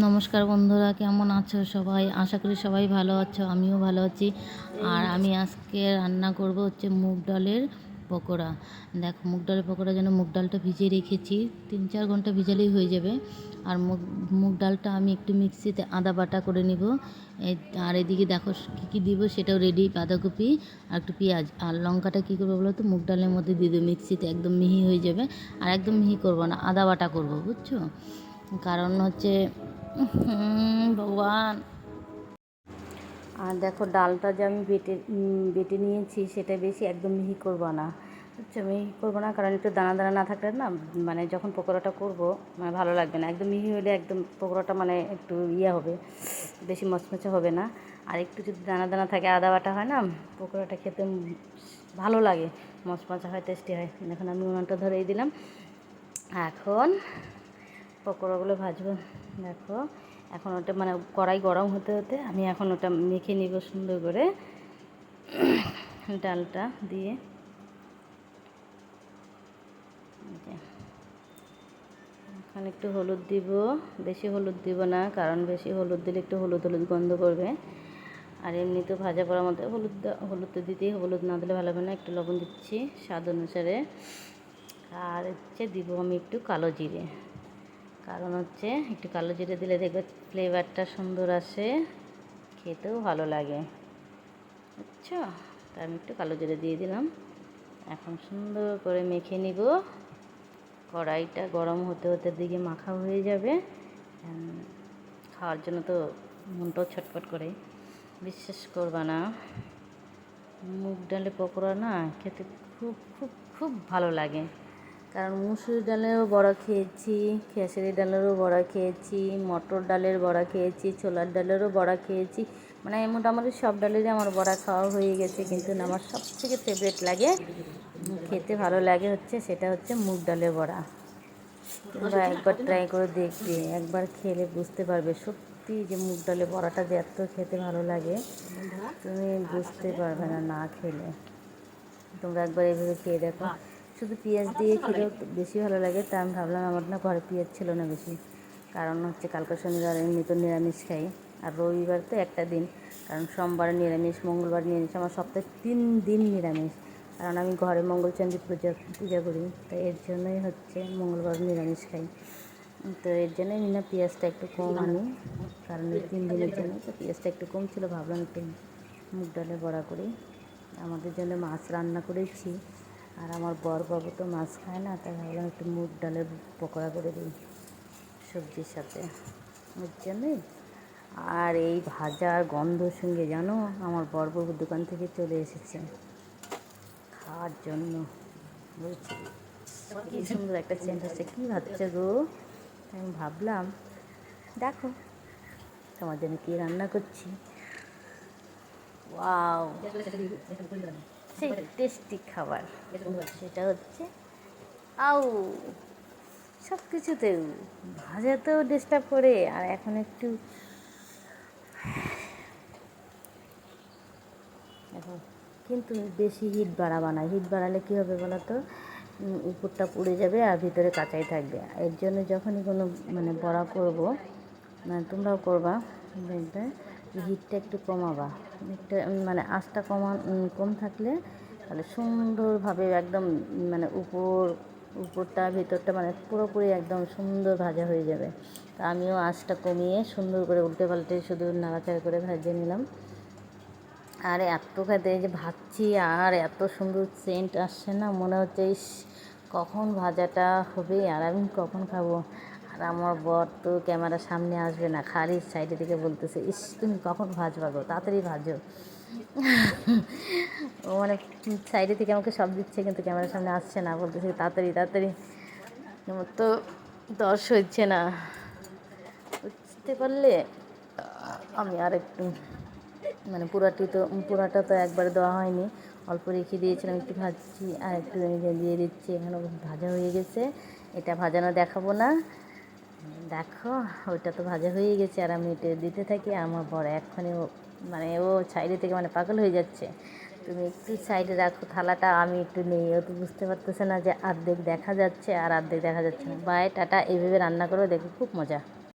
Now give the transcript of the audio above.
নমস্কার বন্ধুরা, কেমন আছো সবাই? আশা করি সবাই ভালো আছো, আমিও ভালো আছি। আর আমি আজকে রান্না করব হচ্ছে মুগ ডালের পকোড়া। দেখো, মুগ ডালের পকোড়ার জন্য মুগ ডালটা ভিজিয়ে রেখেছি, 3-4 ঘন্টা ভিজালেই হয়ে যাবে। আর মুগ ডালটা আমি একটু মিক্সিতে আদা বাটা করে নিব। আর এদিকে দেখো কী কী দিব সেটাও রেডি, বাঁধাকপি আর একটু পেঁয়াজ আর লঙ্কাটা কী করবো বলো তো, মুগ ডালের মধ্যে দিয়ে দেবো, মিক্সিতে একদম মিহি হয়ে যাবে। আর একদম মিহি করবো না, আদা বাটা করবো, বুঝছো? কারণ হচ্ছে ভগবান। আর দেখো, ডালটা যে আমি বেটে বেটে নিয়েছি সেটা বেশি একদম মিহি করবো না, বুঝছো? মিহি করবো না, কারণ একটু দানা দানা না থাকলে না, মানে যখন পকোড়াটা করবো মানে ভালো লাগবে না। একদম মিহি হলে একদম পকোড়াটা মানে একটু ইয়ে হবে, বেশি মচমচে হবে না। আর একটু যদি দানা দানা থাকে, আদা বাটা হয় না, পকোড়াটা খেতে ভালো লাগে, মচমচে হয়, টেস্টি হয়। এখন আমি উনানটা ধরেই দিলাম, এখন পকোড়াগুলো ভাজবো। দেখো, এখন ওটা মানে কড়াই গরম হতে হতে আমি এখন ওটা মেখে নিব সুন্দর করে ডালটা দিয়ে। এখন একটু হলুদ দিব, বেশি হলুদ দিব না, কারণ বেশি হলুদ দিলে একটু হলুদ হলুদ গন্ধ করবে। আর এমনিতে ভাজা পড়ার মধ্যে হলুদ তো দিতেই, হলুদ না দিলে ভালো হবে না। একটু লবণ দিচ্ছি স্বাদ অনুসারে। আর হচ্ছে দিব আমি একটু কালো জিরে, কারণ হচ্ছে একটু কালো জিরে দিলে দেখবে ফ্লেভারটা সুন্দর আসে, খেতেও ভালো লাগে, বুঝছো? তা আমি একটু কালো জিরে দিয়ে দিলাম। এখন সুন্দর করে মেখে নিব। কড়াইটা গরম হতে হতে দিকে মাখা হয়ে যাবে। খাওয়ার জন্য তো মনটাও ছটফট করে, বিশ্বাস করবা না, মুগ ডালে পকোড়া না খেতে খুব খুব খুব ভালো লাগে। কারণ মুসুরি ডালেরও বড়া খেয়েছি, খেসারি ডালেরও বড়া খেয়েছি, মটর ডালের বড়া খেয়েছি, ছোলার ডালেরও বড়া খেয়েছি, মানে মোটামুটি সব ডালেরই আমার বড়া খাওয়া হয়ে গেছে। কিন্তু আমার সবথেকে ফেভারিট লাগে, খেতে ভালো লাগে হচ্ছে, সেটা হচ্ছে মুগ ডালের বড়া। তোমরা একবার ট্রাই করে দেখবে, একবার খেলে বুঝতে পারবে সত্যি যে মুগ ডালের বড়াটা যে এত খেতে ভালো লাগে, তুমি বুঝতে পারবে না না খেলে। তোমরা একবার এইভাবে খেয়ে দেখো, শুধু পেঁয়াজ দিয়ে খেলেও বেশি ভালো লাগে। তা আমি ভাবলাম, আমার না ঘরে পেঁয়াজ ছিল না বেশি, কারণ হচ্ছে কালকে শনিবার এমনি তো নিরামিষ খাই, আর রবিবার তো একটা দিন, কারণ সোমবার নিরামিষ, মঙ্গলবার নিরামিষ, আমার সপ্তাহে 3 দিন নিরামিষ। কারণ আমি ঘরে মঙ্গলচণ্ডী পূজা করি, তাই এর জন্যই হচ্ছে মঙ্গলবার নিরামিষ খাই। তো এর জন্যই না পেঁয়াজটা একটু কম আনি, কারণ এই 3 দিনের জন্য তো পেঁয়াজটা একটু কম ছিল। ভাবলাম একটু মুগ ডালের বড়া করি। আমাদের জন্য মাছ রান্না করেছি, আর আমার বরবাবু তো মাছ খায় না, তাই ভাবলাম একটু মুগ ডালের পকোড়া করে দিই সবজির সাথে, ওর জন্যই। আর এই ভাজার গন্ধ সঙ্গে জানো, আমার বরবাবু দোকান থেকে চলে এসেছে খাওয়ার জন্য, বুঝছি কী সুন্দর একটা সেন্ট হচ্ছে। কী ভাবছে গো? আমি ভাবলাম দেখো তোমার জন্য কী রান্না করছি। ওয়াও, সেই টেস্টি খাবার, সেটা হচ্ছে আউ, সব কিছুতেও, ভাজাতেও ডিস্টার্ব করে, আর এখন একটু এখন কিন্তু বেশি হিট বাড়াবা না। হিট বাড়ালে কী হবে বলো তো, উপরটা পুড়ে যাবে আর ভিতরে কাঁচাই থাকবে। এর জন্য যখনই কোনো মানে বড়া করবো, মানে তোমরাও করবা, দেখবে হিটটা একটু কমাবা, হিটটা মানে আঁচটা কম থাকলে তাহলে সুন্দরভাবে একদম মানে উপরটা ভিতরটা মানে পুরোপুরি একদম সুন্দর ভাজা হয়ে যাবে। তা আমিও আঁচটা কমিয়ে সুন্দর করে উল্টে পাল্টে শুধু নাড়াচাড়া করে ভেজে নিলাম। আর এত খেতে যে ভাজছি, আর এত সুন্দর সেন্ট আসছে না, মনে হচ্ছে ইস কখন ভাজাটা হবে আর আমি কখন খাবো। আর আমার বর তো ক্যামেরার সামনে আসবে না, খালি সাইডে থেকে বলতেছে, ইস তুমি কখন ভাজবা গো, তাড়াতাড়ি ভাজো। ও মানে সাইডে থেকে আমাকে সব দিচ্ছে, কিন্তু ক্যামেরার সামনে আসছে না, বলতেছে তাড়াতাড়ি তাড়াতাড়ি। আমার তো দর্শ হচ্ছে না, বুঝতে পারলে। আমি আর একটু মানে পুরাটা তো একবারে দেওয়া হয়নি, অল্প রেখে দিয়েছিলাম, একটু ভাজছি আর একটু দিয়ে দিচ্ছি। এখানে ভাজা হয়ে গেছে, এটা ভাজানো দেখাবো না। দেখো, ওইটা তো ভাজা হয়ে গেছে, আর আমি এটা দিতে থাকি। আমার বড় এক্ষুনি মানে ও সাইডে থেকে মানে পাগল হয়ে যাচ্ছে, তুমি একটু সাইডে রাখো থালাটা, আমি একটু নেই। ও তো বুঝতে পারতেছে না যে অর্ধেক দেখা যাচ্ছে আর অর্ধেক দেখা যাচ্ছে না। বাই টাটা, এইভাবে রান্না করো, দেখো খুব মজা।